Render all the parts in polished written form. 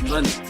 Man.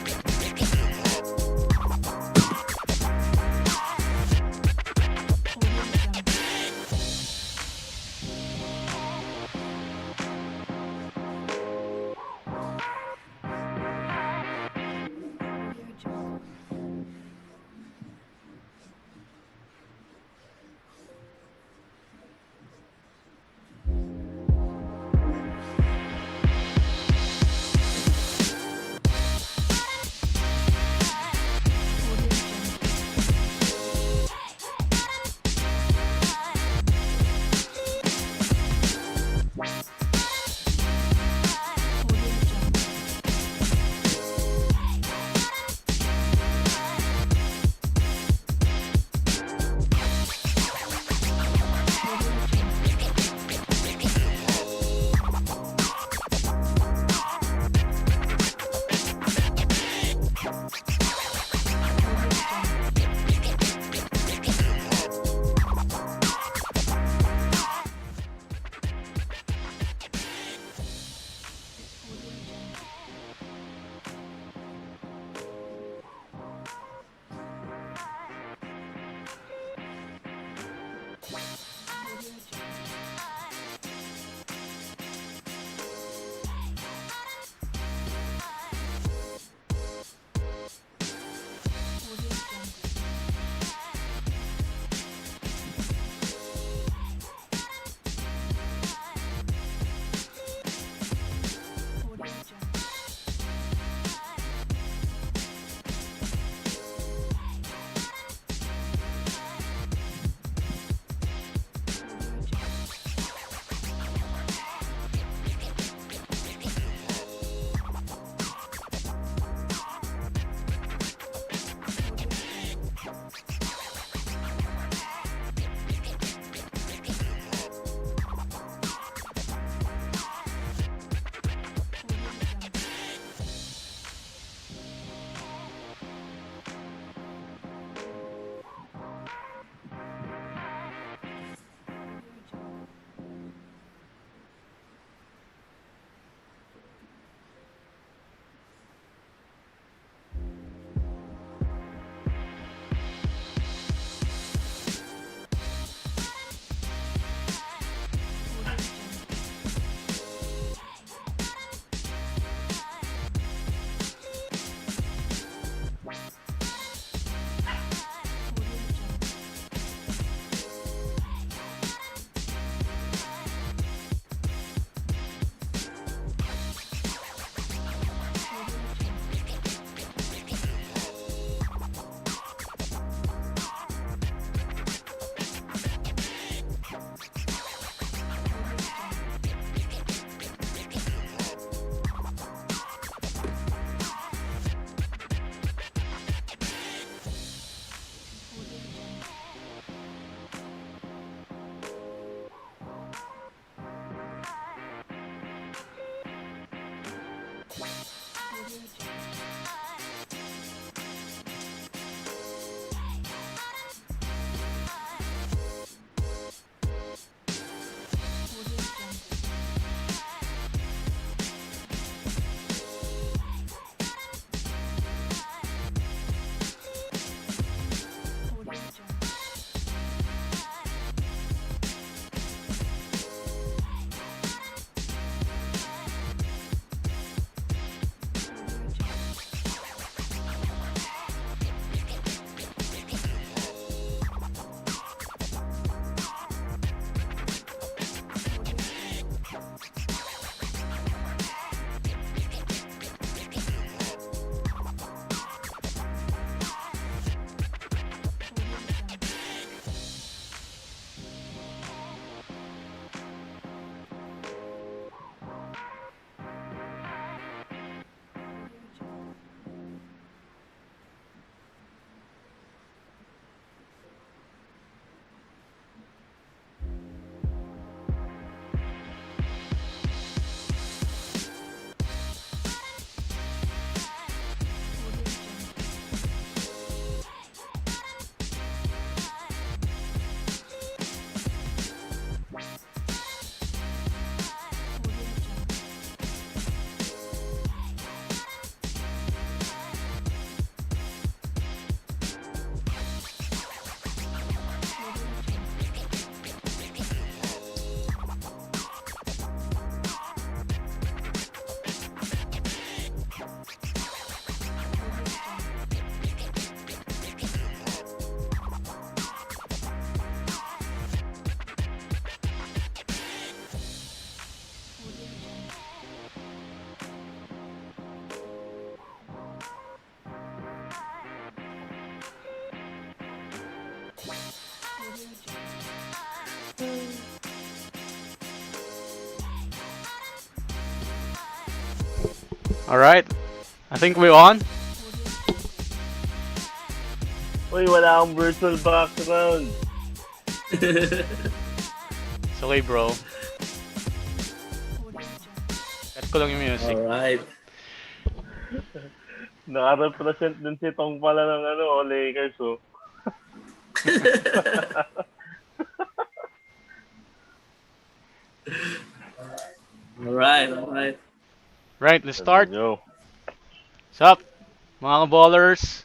Alright, I think we're on. Uy, wala akong virtual background. It's okay, bro. Cut ko lang yung music. Alright. Naka-represent din si Tong pala ng Lakers, oh. Alright. Right, let's start. Yo. What's up, mga ballers?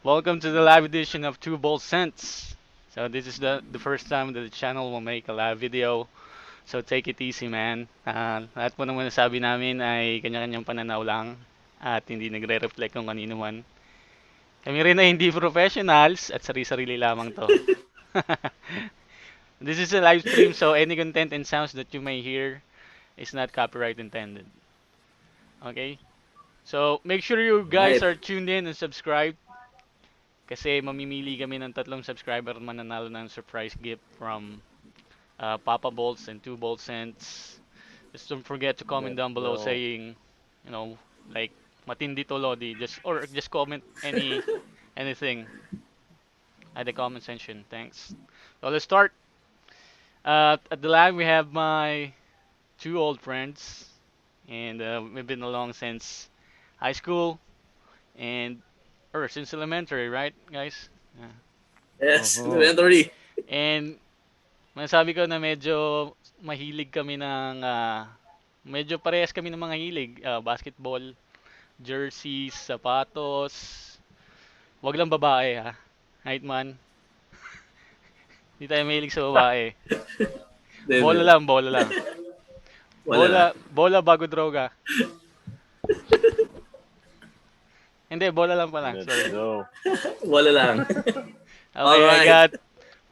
Welcome to the live edition of Two Ball Cents. So this is the first time that the channel will make a live video. So take it easy, man. Lahat po naman nasabi namin ay kanya-kanyang pananaw lang at hindi nagre-reflect kung kanino man. Kami rin ay hindi professionals at sarili-sarili lamang to. This is a live stream, so any content and sounds that you may hear is not copyright intended. Okay? So make sure you guys are tuned in and subscribed kasi mamimili kami ng 3 subscriber mananalo ng surprise gift from Papaballs and 2 Ball Cents. Just don't forget to comment down below saying, like matindi to Lodi, just comment anything at the comment section. Thanks. So let's start. At the live we have my 2 old friends, and we've been along since high school and or since elementary, right, guys? Yeah. Yes, elementary. And masabi ko na medyo mahilig kami medyo parehas kami ng mga hilig. Basketball, jerseys, sapatos. Wag lang babae, ha. Right, man? Hindi tayo mahilig sa babae. Bola lang, bola lang. Bola bago droga. Hindi, bola lang pala. Sorry. Bola lang. Okay, I got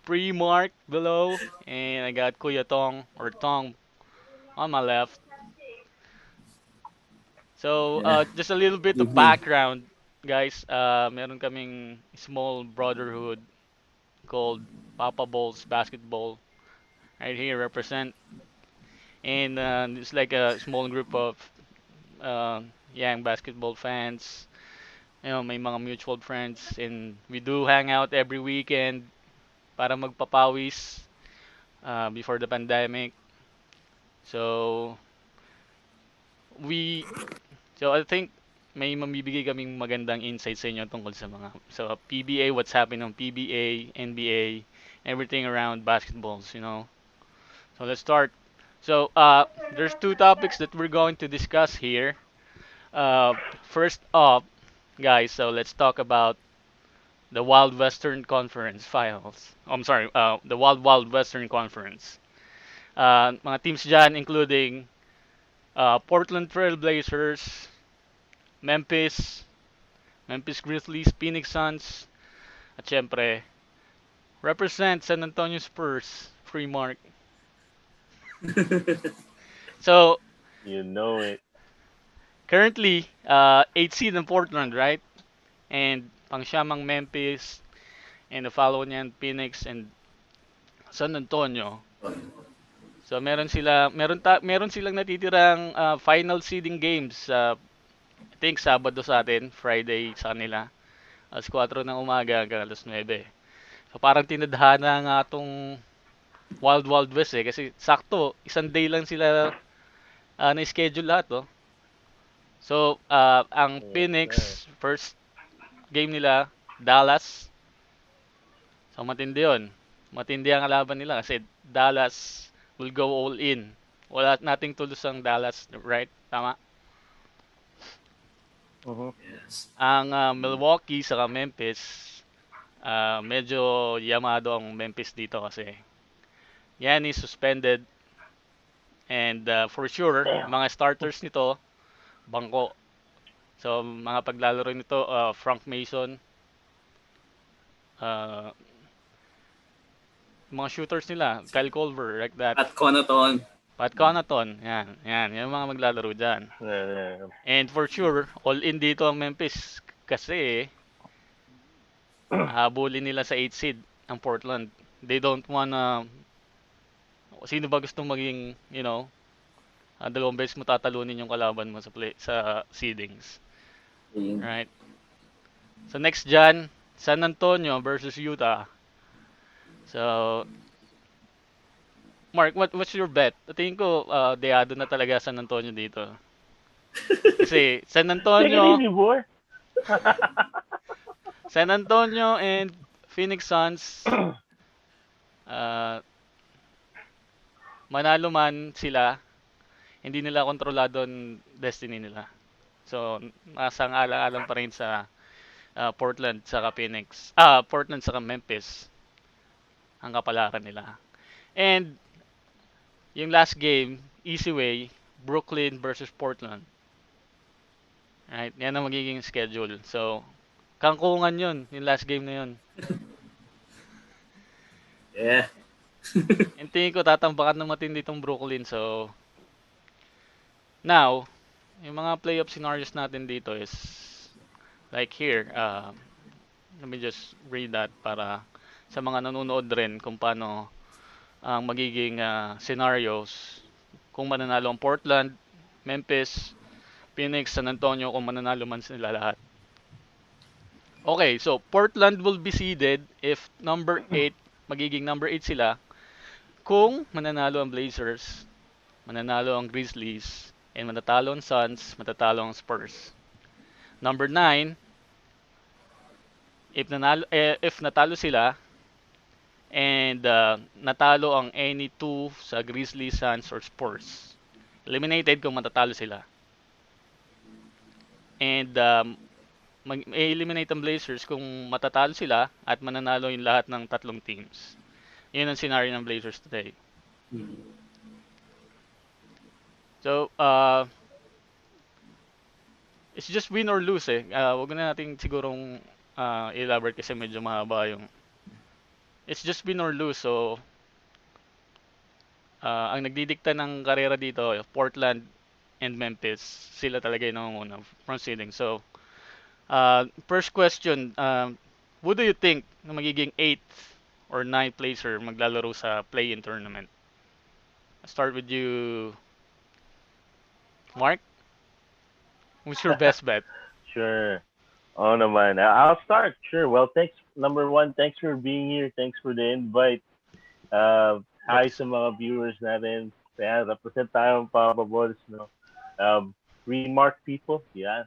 Pre-Mark below, and I got Kuya Tong, or Tong, on my left. So, just a little bit of background, guys. Meron kaming small brotherhood called Papaballs Basketball. Right here, represent. And it's like a small group of young basketball fans. May mga mutual friends. And we do hang out every weekend para magpapawis before the pandemic. So, we So I think may mamibigay kaming magandang insight sa inyo tungkol sa PBA, what's happening on PBA, NBA, everything around basketballs. So let's start. So there's 2 topics that we're going to discuss here. First up, guys, so let's talk about the Wild Western Conference Finals. I'm sorry, the Wild Western Conference. Mga teams dyan including Portland TrailBlazers, Memphis, Memphis Grizzlies, Phoenix Suns, at syempre, represent San Antonio Spurs, free mark. So, You know it. currently, 8 seed in Portland, right? And pangsyamang Memphis, and the follow niyan Phoenix and San Antonio. So meron silang natitirang final seeding games. I think Sabado sa atin, Friday sa kanila. Alas 4 ng umaga hanggang alas 9. So parang tinadhana nga tong Wild Wild West kasi sakto, isang day lang sila na-schedule lahat, oh. So, ang Phoenix, first game nila, Dallas. So matindi yun. Matindi ang kalaban nila kasi Dallas will go all in. Wala nating tulos ang Dallas, right? Tama? Yes. Ang Milwaukee sa Memphis, medyo yamado ang Memphis dito kasi yan is suspended and for sure mga starters nito bangko. So mga paglalaro nito Frank Mason, uh, mga shooters nila Kyle Culver like that. At Conaton. Pat Connaughton, yan yung mga maglalaro dyan. And for sure all in dito ang Memphis kasi habulin nila sa 8 seed ang Portland. They don't wanna sino ba gustong maging, Dalawang beses mo tatalunin yung kalaban mo sa seedings. Ayun. Right? So next dyan, San Antonio versus Utah. So, Mark, what's your bet? Tingin ko, deado na talaga San Antonio dito. Kasi Take it easy, boy. San Antonio and Phoenix Suns, uh, manalo man sila, hindi nila kontrolado ang destiny nila. So, nasa alang-alang pa rin sa Portland saka Phoenix. Portland saka Memphis ang kapalaran nila. And yung last game, easy way, Brooklyn versus Portland. Right? Yan ang magiging schedule. So, kangkungan yun, yung last game na yun. Yeah. And tingin ko tatambakan ng matindi itong Brooklyn. So, now, yung mga playoff scenarios natin dito is like here. Let me just read that para sa mga nanonood rin kung paano ang magiging scenarios kung mananalo ang Portland, Memphis, Phoenix, San Antonio kung mananalo man sila lahat. Okay, so Portland will be seeded if number 8, magiging number 8 sila kung mananalo ang Blazers, mananalo ang Grizzlies, and matatalo ang Suns, matatalo ang Spurs. Number 9, if natalo sila and natalo ang any 2 sa Grizzlies, Suns, or Spurs, eliminated kung matatalo sila. And mag-eliminate ang Blazers kung matatalo sila at mananalo yung lahat ng tatlong teams. Yun ang scenario ng Blazers today. So, it's just win or lose eh. Wag na natin sigurong elaborate kasi medyo mahaba yung... It's just win or lose. So, ang nagdidikta ng karera dito, Portland and Memphis, sila talaga yung nangunguna from seeding. So, first question, who do you think na magiging 8th or 9th placer maglalaro sa play-in tournament? I'll start with you, Mark. Who's your best bet? Sure. Oh naman. I'll start. Sure. Well, thanks. Number one, thanks for being here. Thanks for the invite. Hi sa mga viewers natin. Kaya represent tayo ng Papaballs. No? Remark people. Yeah.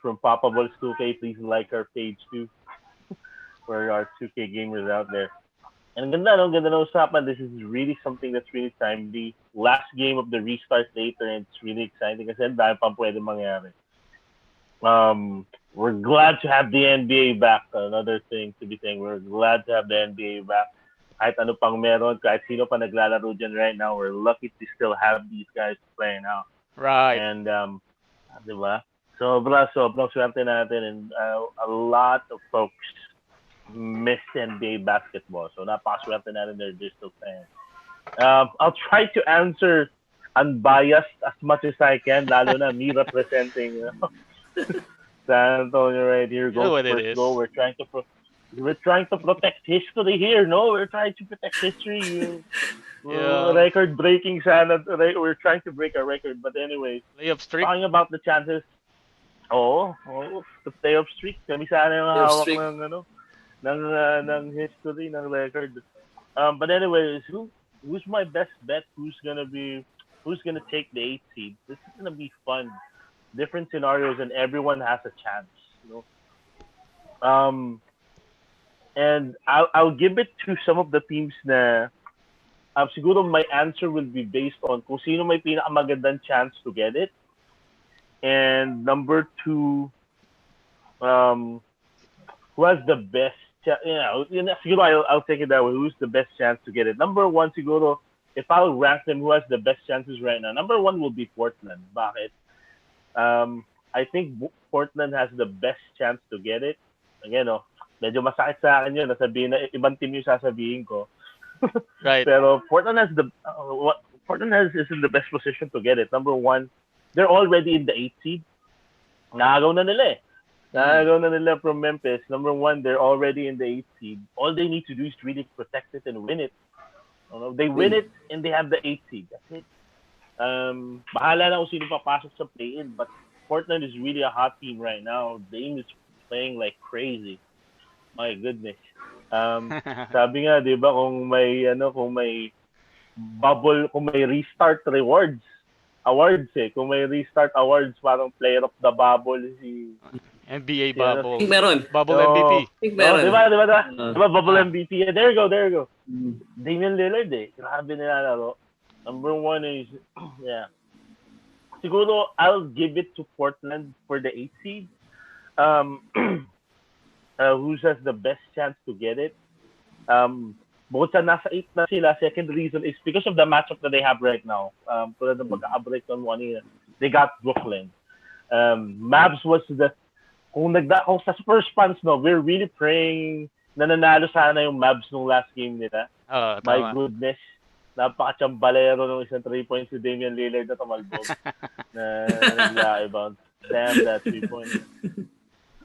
From Papaballs 2K, please like our page too. For our 2K gamers out there. And ganda na usapan. This is really something that's really timely. Last game of the restart later, and it's really exciting kasi ang dami pang pwede mangyari. We're glad to have the NBA back. Another thing to be saying, we're glad to have the NBA back. Kahit ano pang meron, kahit sino pa naglalaro dyan right now, we're lucky to still have these guys playing out. Right. And, diba? Sobrang swerte natin, and a lot of folks miss NBA basketball. So napakaswerte natin, they're still playing. I'll try to answer unbiased as much as I can, lalo na me representing San Antonio right here. You know what it is. Go. We're trying to protect history here. No, we're trying to protect history. Record-breaking we're trying to break a record. But anyways, Layup streak. talking about the chances. The playoff streak. Kami sana yung hawak ng history, ng record. But anyways, who's my best bet? Who's gonna take the 8th seed? This is gonna be fun. Different scenarios, and everyone has a chance. You know? And I'll give it to some of the teams na siguro my answer will be based on kung sino may pinakamagandang chance to get it. And number 2, who has the best siguro I'll take it that way. Who's the best chance to get it? Number 1 siguro, if I'll rank them who has the best chances right now, number 1 will be Portland. Bakit? I think Portland has the best chance to get it. Again, medyo masakit sa akin yun. Nasabihin na ibang team yung sasabihin ko. Right. Pero Portland is in the best position to get it. Number 1, they're already in the 8th seed. Nakagaw na nila eh. Nakagaw na nila from Memphis. Number 1, they're already in the 8th seed. All they need to do is really protect it and win it. They win it and they have the 8th seed. That's it. Bahala na kung sino papasok sa play-in. But Portland is really a hot team right now. Dame is playing like crazy. My goodness. Sabi nga, 'di ba, kung may bubble, kung may restart awards kung may restart awards, parang player of the bubble si NBA ano, bubble. Meron. Bubble MVP. Meron. Di ba? Bubble MVP. Yeah, there you go. Mm. Damian Lillard grabe nilalaro. Number one is, yeah. Siguro, I'll give it to Portland for the 8th seed. Who has the best chance to get it? Bukod sa nasa 8 na sila, second reason is because of the matchup that they have right now. Tulad ng pagka-break on one year, they got Brooklyn. Mavs was kung sa Spurs fans, no, we're really praying na nanalo sana yung Mavs nung last game nila. My goodness. Napaka-chambalero ng isang 3 points si Damian Lillard na tumalbog. na nag-bounce. Damn that 3 points.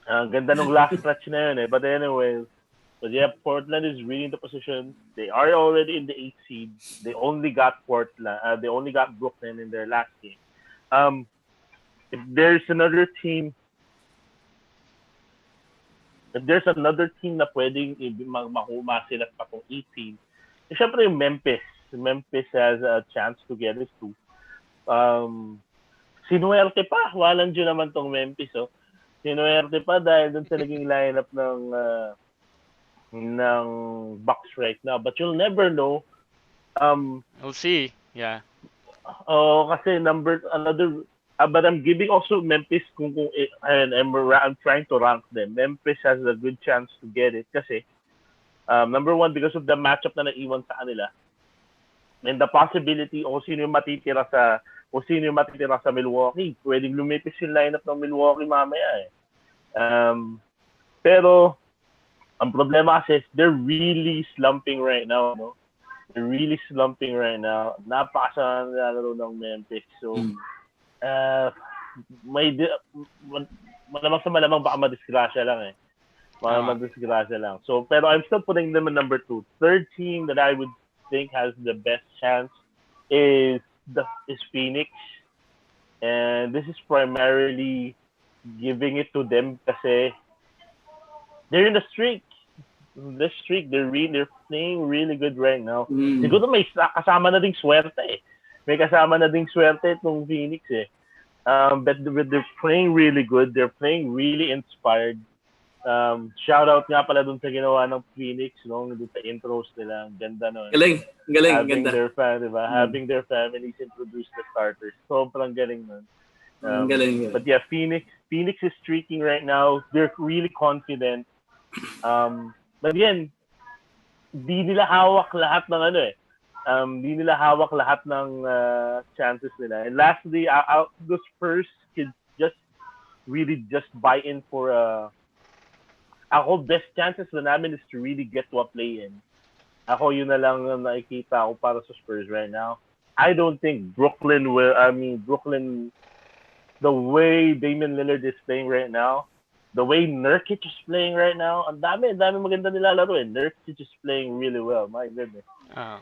Ang ganda nung last stretch na yun But anyway, Portland is really in the position. They are already in the 8th seed. They only got Brooklyn in their last game. If there's another team na pwedeng makuha sila pa kung 18, syempre yung Memphis. Memphis has a chance to get it too. Sinuwerte pa. Walang dyan naman tong Memphis. Sinuwerte pa dahil dun sa naging lineup ng Bucks right now. But you'll never know. We'll see. Yeah. Kasi but I'm giving also Memphis and I'm trying to rank them. Memphis has a good chance to get it kasi number one, because of the matchup na naiwan sa kanila. And the possibility kung sino yung matitira sa Milwaukee. Pwedeng lumipis yung lineup ng Milwaukee mamaya Pero ang problema kasi they're really slumping right now, no? They're really slumping right now. Napakasama nilalaro ng Memphis. So malamang baka madisgrasya lang madisgrasya lang. So, pero I'm still putting them in number 2. Third team that I would think has the best chance is Phoenix. And this is primarily giving it to them kasi they're in the streak. They're playing really good right now. Siguro may kasama na ding swerte May kasama na ding swerte itong Phoenix But they're playing really good. They're playing really inspired. Shout out nga pala dun sa ginawa ng Phoenix, no? Dun sa intros nila. Ang ganda nun. Galing. Having Ganda. Having their families introduce the starters. Sobrang galing nun. Galing. But yeah, Phoenix is streaking right now. They're really confident. But again, di nila hawak lahat ng di nila hawak lahat ng chances nila. And lastly, the Spurs could just buy in for ako, best chances na namin is to really get to a play-in. Ako, yun na lang nakikita ko para sa Spurs right now. I don't think Brooklyn, the way Damian Lillard is playing right now, the way Nurkic is playing right now, ang dami maganda nilalaro Nurkic is playing really well. My goodness.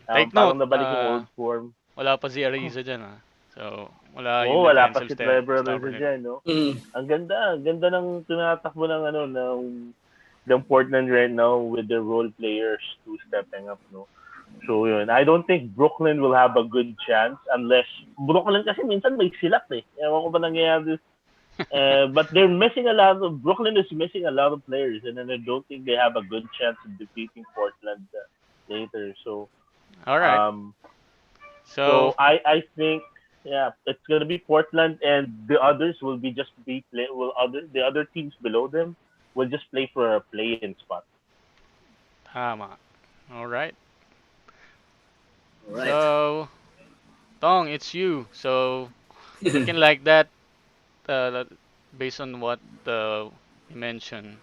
Take note, nabalik yung old form. Wala pa si Ariza dyan So, wala wala pa si Trevor Ariza dyan, no? Ang ganda ng tinatakbo ng Portland right now with their role players to stepping up, no? So, yun. I don't think Brooklyn will have a good chance unless Brooklyn kasi minsan may silak Ewan ko ba nangyayari. But Brooklyn is missing a lot of players and then I don't think they have a good chance of defeating Portland later. So, all right. So I think it's gonna be Portland and the others will be the other teams below them will just play for a play-in spot. Tama. All right. All right. So, Tong, it's you. So, looking like that, based on what you mentioned,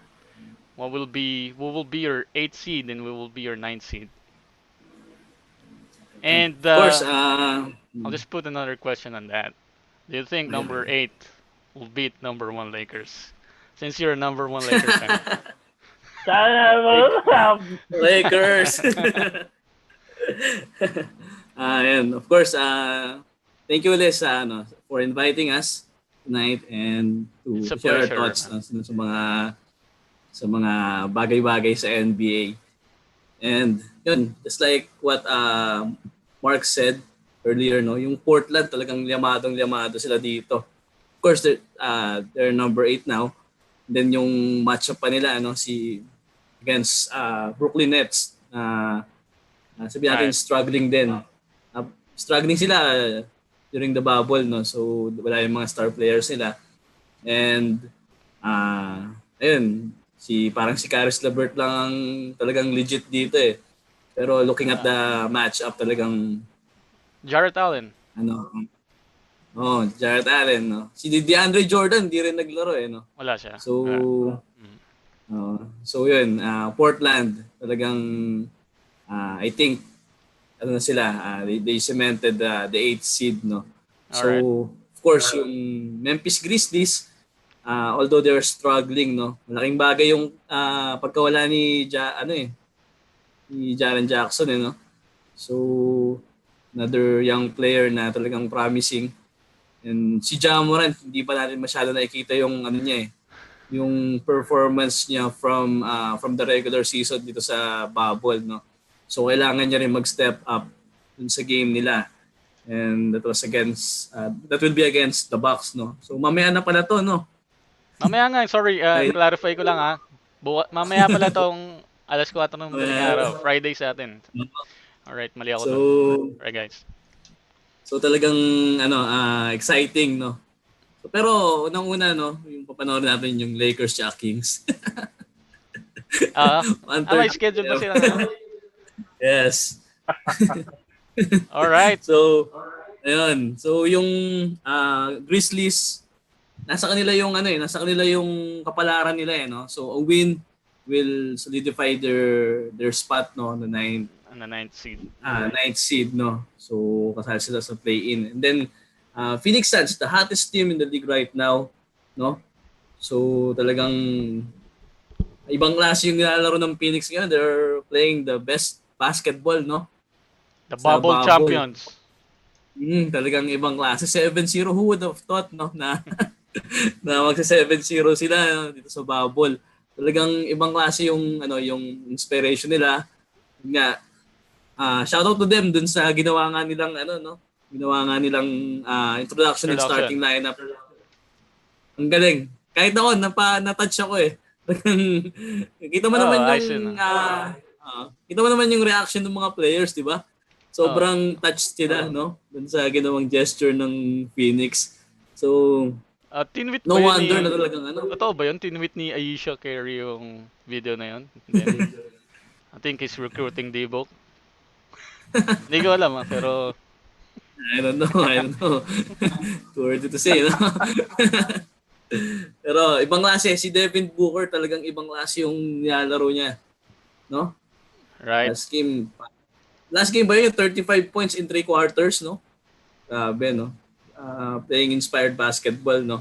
what will be your 8th seed and what will be your 9th seed? And Of course, I'll just put another question on that. Do you think number 8 will beat number 1 Lakers? Since you're a number 1 Lakers fan. Lakers. And of course, thank you ulit for inviting us tonight and It's to a share our pleasure. thoughts sa mga bagay-bagay sa NBA. And yun, just like what Mark said earlier, no, yung Portland talagang limadong-limado sila dito. Of course, they're number 8 now. Then yung matchup pa nila against Brooklyn Nets. Sabihin natin Right. struggling din. Struggling sila during the bubble, no. So wala yung mga star players nila. And ayun, parang si Caris LeVert lang ang talagang legit dito eh. Pero looking at the matchup talagang Jarrett Allen. ano, Jarrett Allen, no. Si DeAndre Jordan di rin naglaro eh, no. Wala siya. So Mm. yun, Portland talagang I think ano na sila, they cemented the 8th seed, no. So Alright. of course yung Memphis Grizzlies, although they're struggling, no, malaking bagay yung pagkawala ni Jaren Jackson, no. So another young player na talagang promising. And si Ja Morant, hindi pa natin masyado nakikita yung niya yung performance niya from the regular season dito sa bubble, no. So kailangan niya rin mag-step up dun sa game nila. And that will be against the Bucks, no. So mamaya na pala to, no. Mamaya nga, sorry, Right. clarify ko lang ha. Mamaya pala tong alas 4 ng madaling araw. Friday sa atin. Alright, mali ako So dun. Alright guys. talagang exciting, no. So, pero unang-una, no, yung papanoorin natin yung Lakers at Kings. May schedule ba sila ngayon? Yes. Alright. So, ayun. So yung Grizzlies, nasa kanila yung kapalaran nila eh, no. So a win will solidify their spot, no, on the 9th On the 9th seed. 9th seed, no. So kasali sila sa play-in. And then Phoenix Suns, the hottest team in the league right now, no. So talagang ibang klase yung nilalaro ng Phoenix ngayon. They're playing the best basketball, no. The Sa bubble bubble. champions. Talagang ibang klase. 7-0, who would have thought, no, na na magsa 7-0 sila, no, dito sa bubble. Talagang ibang klase yung yung inspiration nila. Nga, shout out to them dun sa ginawa nga nilang introduction and starting lineup. Ang galing. Kahit ako na-touch ako eh. Kita mo naman yung kita mo naman yung reaction ng mga players, di ba? Sobrang touched sila, no? Dun sa ginawang gesture ng Phoenix. So, Tinwit no ba yun wonder na talagang Totoo ba yun? Tinwit ni Ayesha Carey yung video na yun? Then, I think he's recruiting Debo. Hindi ko alam pero I don't know. Too early to say, no? Pero ibang klase, si Devin Booker talagang ibang klase yung nilalaro niya, no? right. Last game ba yun? 35 points in 3 quarters, no? Grabe, no? Playing inspired basketball, no?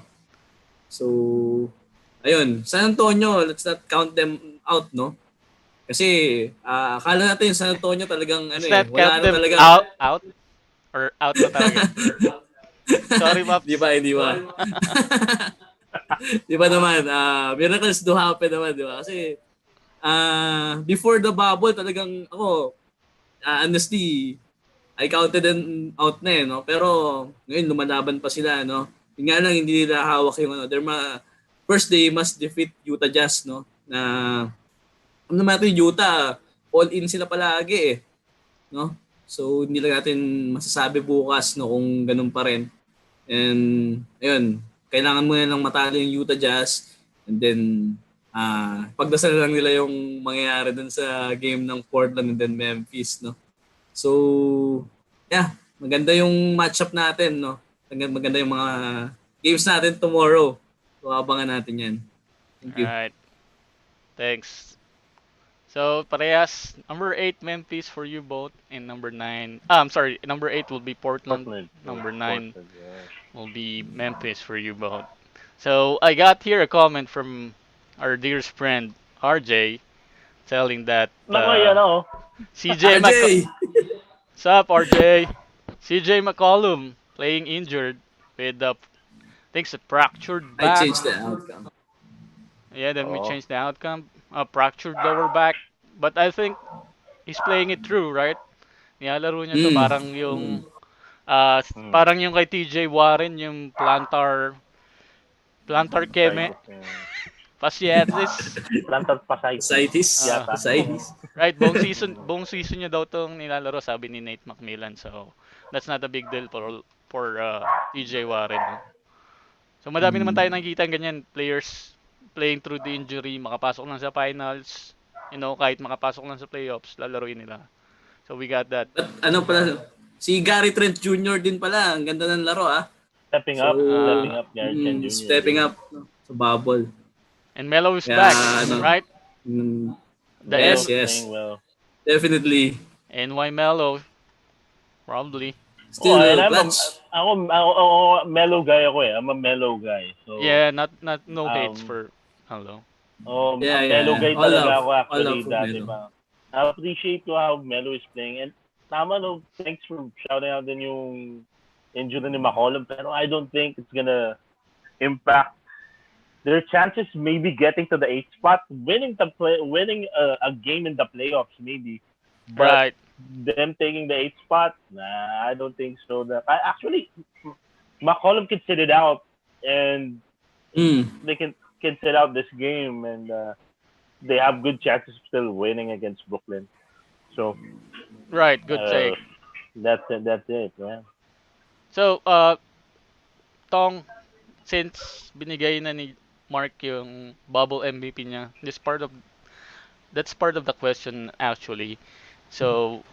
So, ayun. San Antonio, let's not count them out, no? Kasi, akala natin yung San Antonio talagang, wala na talaga. Out? Or out na talaga? Sorry, Pops. Di ba? Di ba naman, miracles do happen naman, di ba? Kasi, before the bubble, talagang ako, honestly, I counted them out na no? Pero ngayon lumalaban pa sila, no? Yung nga lang hindi nila hawak yung first they must defeat Utah Jazz, no? Na naman natin Utah, all in sila palagi eh, no? So hindi lang natin masasabi bukas, no, kung ganun pa rin. And ayun, kailangan mo lang matalo yung Utah Jazz and then pagdasal lang nila yung mangyayari dun sa game ng Portland and then Memphis, no? So, yeah, maganda yung matchup natin, no? Maganda yung mga games natin tomorrow. So, abangan natin yan. Thank you. Alright. Thanks. So, parehas, number 8 Memphis for you both, and number 9, number 8 will be Portland. Number 9 will be Memphis for you both. So, I got here a comment from our dearest friend, RJ, telling that CJ RJ! Sup, RJ? CJ McCollum playing injured with the thinks a fractured I back. changed the outcome. Yeah, then we Oh, changed the outcome. A fractured lower back. But I think he's playing it through, right? Nilalaro niya to Mm. parang Mm. yung hmm. parang yung kay TJ Warren, yung plantar keme Fasciitis. fasciitis. Plantar fasciitis Ascites. Uh, yata. Ascites. right, buong season niya daw tong nilalaro sabi ni Nate McMillan. So, that's not a big deal for TJ Warren, no? So, madami naman Mm. tayo nakikita ganyan players playing through the injury, makapasok lang sa finals, kahit makapasok lang sa playoffs, lalaruin nila. So, we got that. But ano pala, si Gary Trent Jr. din pala. Ang ganda ng laro Stepping So, up, Uh, stepping up, Gary Trent Jr. stepping up no, sa bubble. and Melo is Kaya back, ano, right? mm, The yes, M Melo's yes. playing well. Definitely. NY Melo, probably. Oh, Still and clutch. ako mellow guy ako eh. I'm a mellow guy. So, Yeah, not no hates um, for hello. Yeah, mellow yeah. guy talaga ako All actually love for dati Melo. pa. I appreciate to how Melo is playing. And tama no, thanks for shouting out din yung injury ni McCollum. Pero I don't think it's gonna impact their chances maybe getting to the 8th spot, winning a game in the playoffs maybe. But Right. them taking the 8th spot, nah, I don't think so. Actually, McCollum can sit it out, and Mm. they can sit out this game, and they have good chances of still winning against Brooklyn. So Right, good uh, take. that's it. That's it. Yeah. So, Tong, since binigay na ni Mark yung bubble MVP niya, that's part of the question actually. So,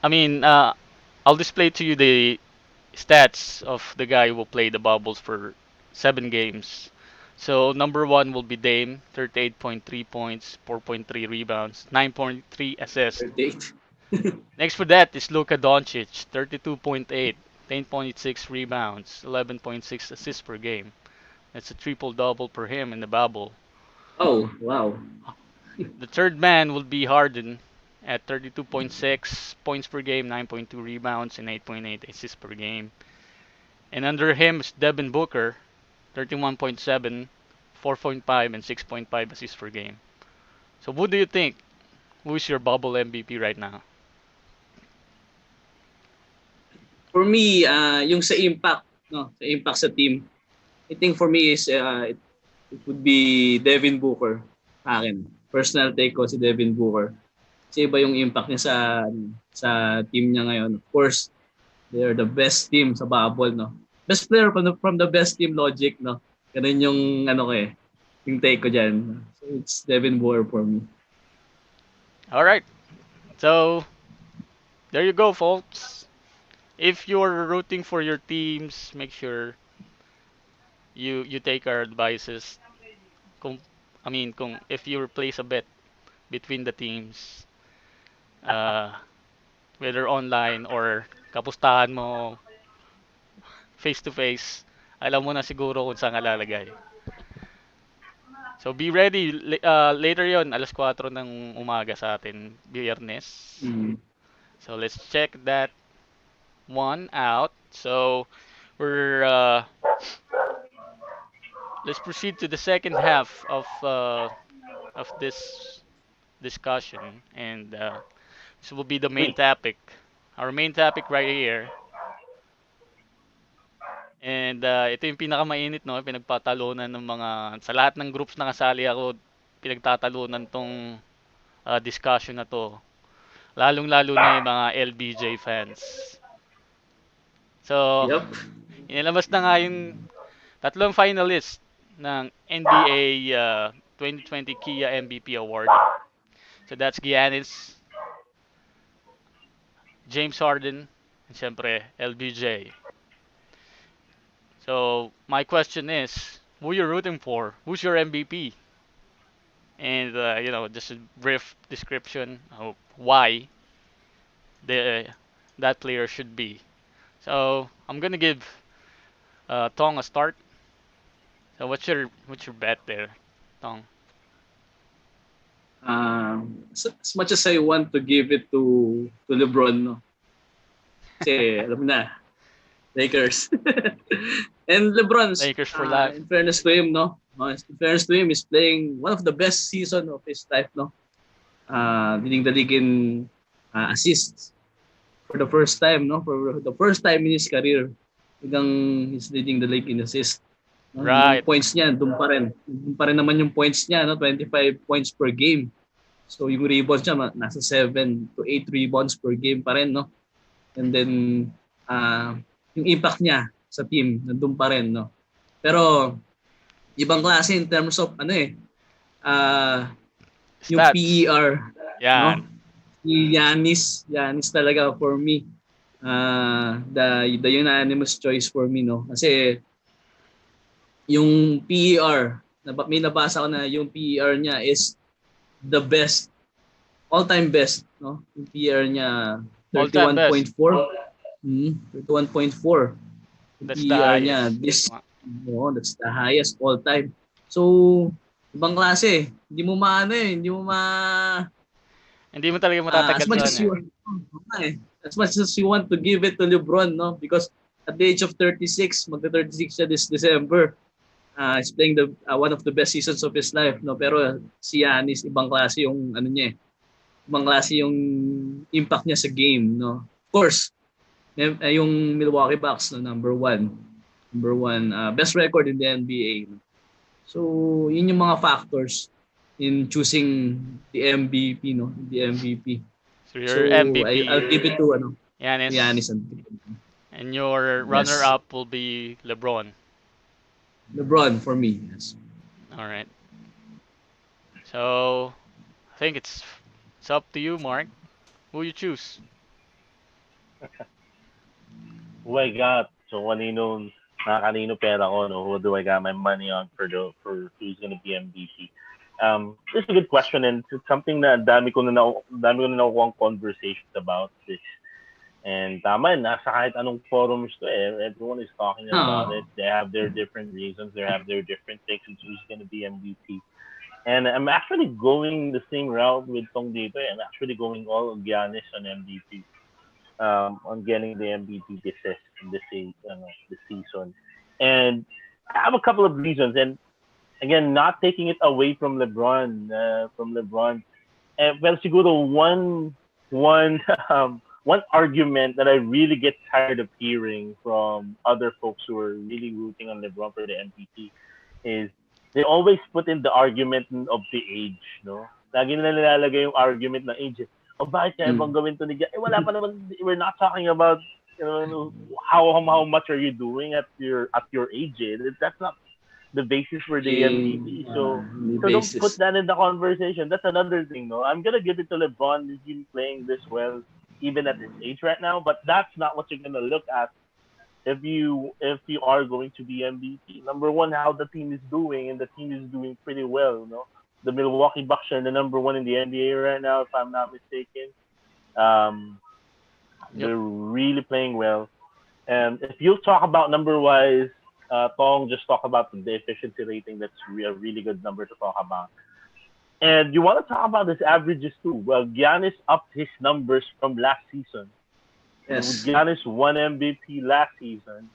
I mean, I'll display to you the stats of the guy who played the bubbles for 7 games. So number one will be Dame, 38.3 points, 4.3 rebounds, 9.3 assists. 38. Next for that is Luka Doncic, 32.8, 10.6 rebounds, 11.6 assists per game. That's a triple double per him in the bubble. Oh, wow. The third man will be Harden at 32.6 points per game, 9.2 rebounds, and 8.8 assists per game. And under him is Devin Booker, 31.7, 4.5, and 6.5 assists per game. So who do you think? Who's your bubble MVP right now? For me, yung sa impact, no, sa impact sa team, I think for me is it would be Devin Booker sa akin. Personal take ko si Devin Booker. Kasi iba yung impact niya sa team niya ngayon. Of course, they are the best team sa bubble, no. Best player from the best team logic, no. Ganun yung ano ko yung take ko diyan. So it's Devin Booker for me. All right. So there you go, folks. If you're rooting for your teams, make sure you take our advices. Kung kung if you place a bet between the teams, uh, whether online or kapustahan mo face to face, alam mo na siguro kung saan ka lalagay. So be ready later 'yon, 4:00 ng umaga sa atin, Biyernes. Mm. So let's check that one out. So we're let's proceed to the second half of this discussion, and this will be the main Three. topic. Our main topic right here. And ito yung pinakamainit, no? Pinagpatalunan ng mga sa lahat ng groups na kasali ako, pinagtatalunan tong discussion na to. Lalong-lalo na yung mga LBJ fans. So, Yup. inilabas na nga yung tatlong finalist ng NBA 2020 Kia MVP Award. So that's Giannis, James Harden, and syempre LBJ. So my question is, who you rooting for? Who's your MVP? And just a brief description of why the that player should be. So I'm gonna give Tong a start. So what's your bet there, Tong? As much as I want to give it to LeBron, no. Kasi alam mo na, Lakers. And LeBron's, Lakers for life. in fairness to him, no? In fairness to him, he's playing one of the best season of his life, no? Leading the league in assists for the first time, no? For the first time in his career, he's leading the league in assists. No? Right. Yung points niya, doon pa rin. Doon pa rin naman yung points niya, no? 25 points per game. So yung rebounds niya, nasa 7 to 8 rebounds per game pa rin, no? And then, yung impact niya sa team, nandun pa rin, no? Pero, ibang klase in terms of, yung Stats. PER. Yan. No? Si Giannis talaga for me. The unanimous choice for me, no? Kasi, yung PER, may nabasa ko na yung PER niya is the best, all-time best, no? Yung PER niya, All-time best. 31.4. 31.4. That's the highest. That's the highest all time. So, ibang klase. Hindi mo Hindi mo talaga matatagal as much as you want to give it to LeBron, no? Because at the age of 36, magta-36 siya this December. He's playing one of the best seasons of his life, no? Pero si Giannis, ibang klase yung niya. Ibang klase yung impact niya sa game, no? Of course, yung Milwaukee Bucks, no, number one, best record in the NBA. So, yun yung mga factors in choosing the MVP, no? The MVP. So your MVP. I'll give it to Giannis. And your runner-up will be LeBron. LeBron for me, yes. All right. So, I think it's up to you, Mark. Who you choose? Who I got? So kanino pera ko, no? Who do I got my money on for who's gonna be MVP? This is a good question, and it's something na dami ko na nakukuha conversations about this. And tama, nasa kahit anong forums to everyone is talking about it. They have their different reasons, they have their different takes on who's gonna be MVP. And I'm actually going the same route with Tong dito. I'm actually going all Giannis on MVP. On getting the MVP this season. And I have a couple of reasons. And again, not taking it away from LeBron. Well, siguro one argument that I really get tired of hearing from other folks who are really rooting on LeBron for the MVP is they always put in the argument of the age, no? Lagi nila nilalagay yung argument ng age. Bakit kaya bang gawin to ni Gian? Wala pa naman, we're not talking about, how much are you doing at your age. That's not the basis for the MVP. So don't put that in the conversation. That's another thing, no? I'm gonna give it to LeBron. He's been playing this well, even at his age right now. But that's not what you're gonna look at if you are going to be MVP. Number one, how the team is doing, and the team is doing pretty well, no? The Milwaukee Bucks are the number one in the NBA right now, if I'm not mistaken. They're really playing well. And if you talk about number-wise, Tong just talk about the efficiency rating. That's a really good number to talk about. And you want to talk about his averages too. Well, Giannis upped his numbers from last season. Yes. Giannis won MVP last season,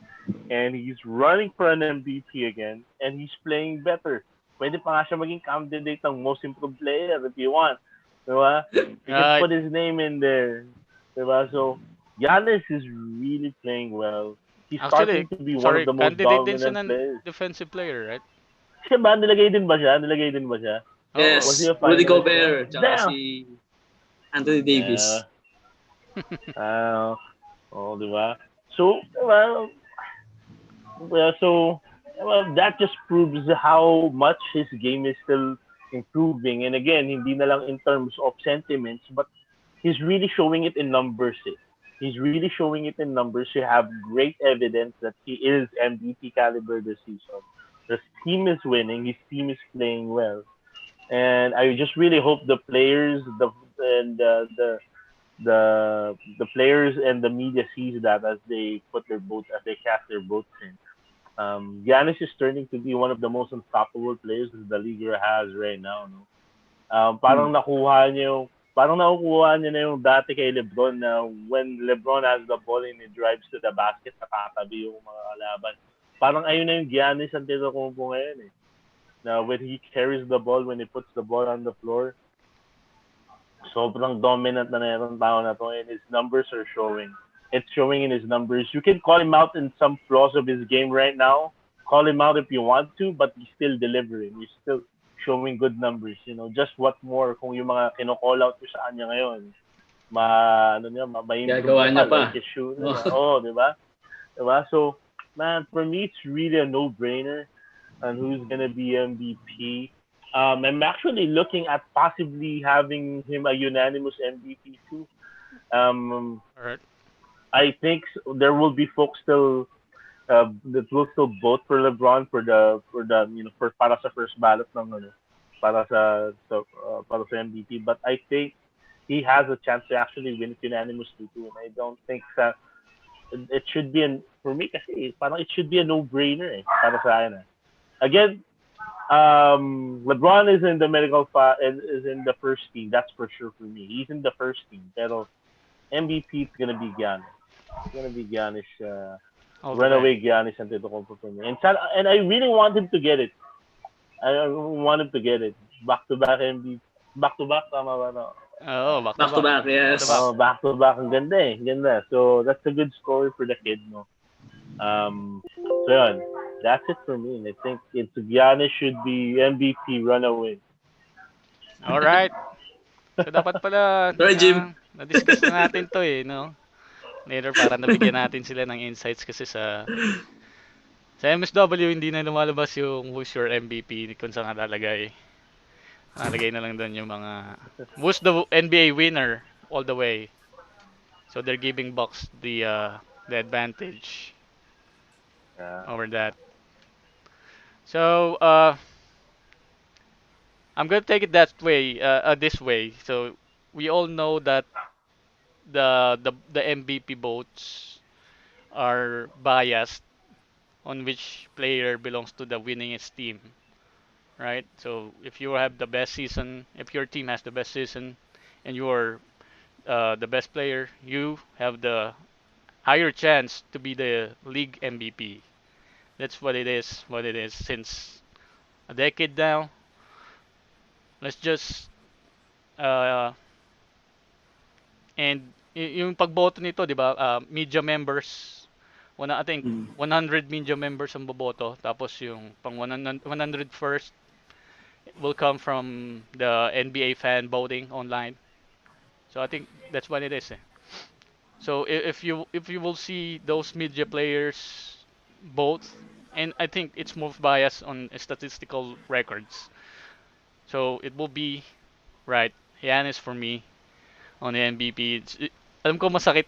and he's running for an MVP again, and he's playing better. Pwede pa nga siya maging candidate ng most improved player if you want. Diba? You can put his name in there. Diba? So, Giannis is really playing well. He's starting to be one of the most dominant players. Defensive player, right? Siya ba? Nilagay din ba siya? Yes. Was he a Rudy finalist? Gobert. Tsaka si Anthony Davis. Diba? So, that just proves how much his game is still improving. And again, hindi na lang in terms of sentiments, but he's really showing it in numbers. He's really showing it in numbers. You have great evidence that he is MVP caliber this season. His team is winning. His team is playing well. And I just really hope the players, the players and the media sees that as they cast their votes in. Giannis is turning to be one of the most unstoppable players the league has right now. No? Parang nakuha niya yung parang nakukuha niya na yung dati kay LeBron na when LeBron has the ball and he drives to the basket, nakatabi yung mga kalaban. Parang ayun na yung Giannis Antetokounmpo ngayon eh. Na when he carries the ball, when he puts the ball on the floor, sobrang dominant na itong tao na to and his numbers are showing. It's showing in his numbers. You can call him out in some flaws of his game right now. Call him out if you want to, but he's still delivering. He's still showing good numbers. You know, just what more kung yung mga kino-call out ko sa kanya ngayon. Gagawa niya pa. Like his shoe. Oh, di ba? Diba? So, man, for me, it's really a no-brainer on who's going to be MVP. I'm actually looking at possibly having him a unanimous MVP too. All right. I think there will be folks still that will still vote for LeBron for the for para sa first ballot ng para sa MVP. But I think he has a chance to actually win it unanimously too. And I don't think it should be for me kasi parang it should be a no-brainer para sa akin. Again, LeBron is in the is in the first team. That's for sure for me. He's in the first team. Pero MVP is gonna be Giannis. It's gonna be Giannis. Runaway Giannis Antetokounmpo for me. And I really want him to get it. I want him to get it. Back to back MVP. Back to back, tama ba no? Oh, back to back, yes. Oh, back to back, ang ganda eh. Ganda. So that's a good story for the kid, no. So yun, that's it for me. I think it's Giannis should be MVP runaway. All right. So dapat pala Sorry, Jim. na-discuss na natin to no? Later para nabigyan natin sila ng insights kasi sa MSW hindi na lumalabas yung who's your MVP kung saan nalalagay. Nakalagay na lang doon yung mga who's the NBA winner all the way. So they're giving Bucks the advantage over that. So I'm gonna take it that way, this way. So we all know that the MVP votes are biased on which player belongs to the winningest team, right? So if you have the best season, if your team has the best season, and you're the best player, you have the higher chance to be the league MVP. That's what it is. What it is since a decade now. Let's just uh, and yung pagboto nito, 'di ba? Media members, I think 100 media members ang boboto, tapos yung pang 101st will come from the NBA fan voting online. So I think that's what it is. So if you will see those media players both, and I think it's more biased on statistical records. So it will be right. Giannis for me on the MVP. Alam ko masakit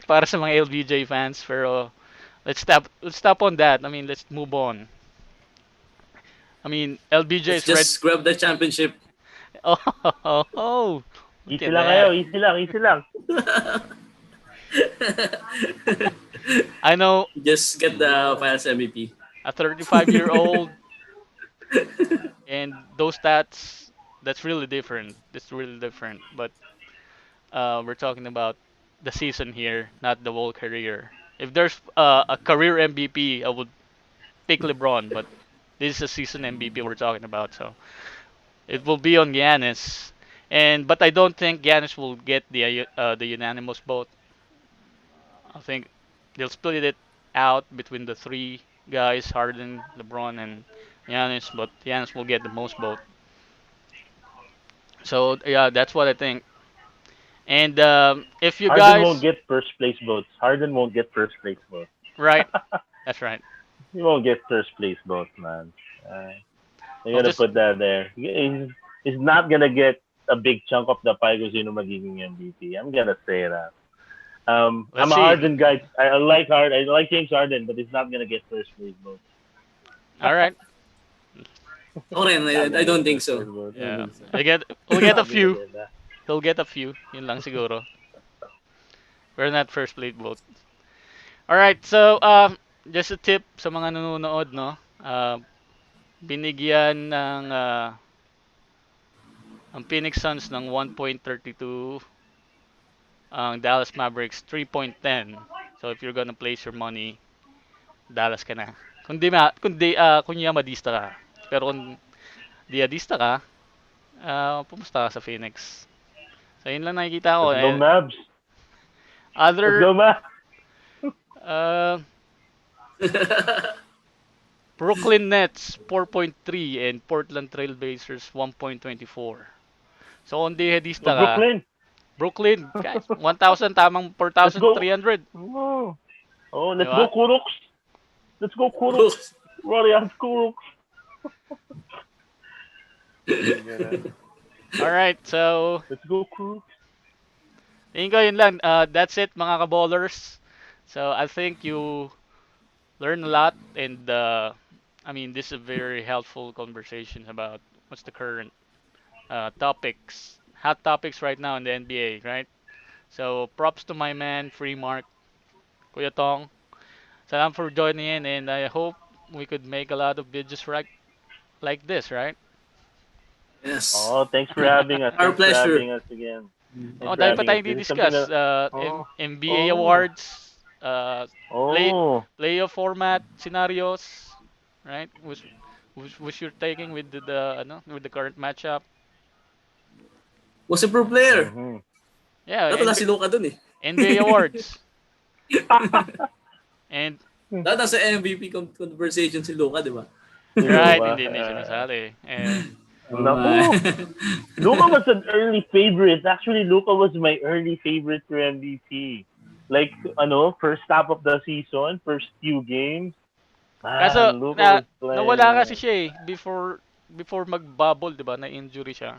para sa mga LBJ fans pero let's stop on that. I mean, let's move on. I mean, LBJ Let's is red. just grab the championship. Oh. Look Easy at lang that. kayo, easy lang. I know Just get the finals MVP. a 35-year-old and those stats, that's really different. That's really different. But we're talking about the season here, not the whole career. If there's a career MVP, I would pick LeBron, but this is a season MVP we're talking about, so it will be on Giannis. But I don't think Giannis will get the unanimous vote. I think they'll split it out between the three guys, Harden, LeBron, and Giannis, but Giannis will get the most vote. So yeah, that's what I think. And if you Harden won't guys, get first place votes. Harden won't get first place votes. right, that's right. He won't get first place votes, man. You I'll gotta just put that there. He's not gonna get a big chunk of the pie kung sino magiging MVP. I'm gonna say that. I'm let's a see. Harden guy. I like James Harden, but he's not gonna get first place votes. All right. Okay, I don't think so. Yeah. We'll get a Not gonna few. get that. He'll get a few. Yun lang siguro. We're not first place vote. All right. So just a tip sa mga nanonood, no. Binigyan ng Ang Phoenix Suns ng 1.32, ang Dallas Mavericks 3.10. So if you're gonna place your money, Dallas ka na. Kung yamadista ka. Pero kung diadista ka, pumusta ka sa Phoenix. So yun lang nakikita ko. Let's go, Mavs. Let's Other go, Mavs. uh, Brooklyn Nets 4.3 and Portland TrailBlazers 1.24. So kung diadista Go, ka, Brooklyn. Brooklyn, guys, 1,000 tamang Let's go. 4,300. Oh, let's Diba? go, Kuroks. Let's go, Kuroks. Warriors, Kuroks. Alright, so Let's go, Kuroks. tingin ko yun lang. That's it, mga kaballers. So I think you learn a lot, and I mean, this is a very helpful conversation about what's the current hot topics right now in the NBA, right? So props to my man, Free Mark, Kuya Tong. Salam for joining in, and I hope we could make a lot of videos like this, right? Yes. Oh, thanks for having us. Our Thanks for pleasure. having us again. Oh, Thanks for dahil pa having us. tayong This is something di-discuss. that. Oh. NBA Oh. awards, uh, Oh. playoff format, scenarios, right? Which you're taking with with the current matchup. Was a pro player. Mhm. Yeah, Dapat si Luka dun eh. NBA awards. And Dapat nasa MVP conversation si Luka, di ba? right, hindi sinasali. And Naku. Luka was an early favorite. Actually, Luka was my early favorite for MVP. Like, first half of the season, first few games. kaso Luka was playing. nawala kasi siya before mag-bubble, 'di ba? Na-injury siya.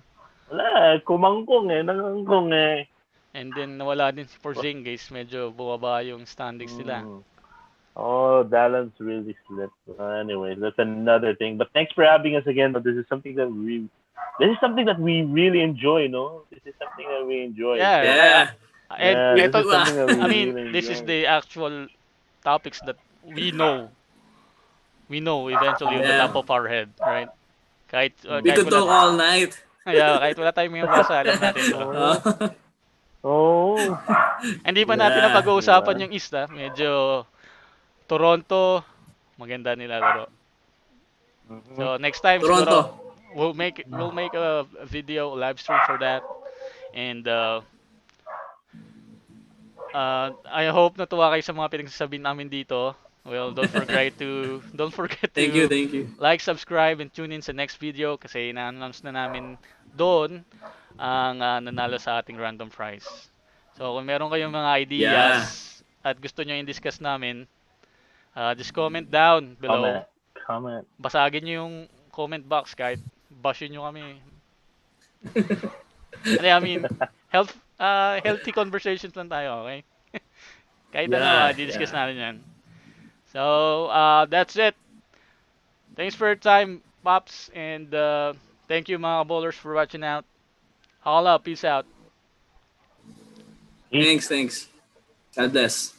Wala, nangangkong eh. And then nawala din si Porzingis, medyo bumaba yung standings nila. Oh, Dallas really slipped. Anyway, that's another thing. But thanks for having us again. This is something that we really enjoy, no? This is something that we enjoy. Yeah. And this ito, is something that we I mean, really this is enjoy. the actual topics that we know. We know eventually on the top of our head, right? Kahit We could talk all night. yeah, kahit wala tayong may basa, alam natin ito. Oh. Hindi pa natin na pag-uusapan yung East, medyo Toronto, maganda nila laro. So next time Toronto. siguro we'll make a video live stream for that. And I hope natuwa kayo sa mga pinagsasabihin namin dito. Well, don't forget to Thank you. like, subscribe, and tune in sa next video kasi ina-announce na namin doon ang nanalo sa ating random prize. So kung meron kayong mga ideas at gusto nyo i-discuss namin, just comment down below. Comment. Basagin nyo yung comment box kahit bashin nyo kami. I mean, healthy conversations lang tayo, okay? Kahit di-discuss natin yan. So, that's it. Thanks for your time, Pops, and thank you mga bowlers for watching out. Holla, peace out. Thanks. God bless.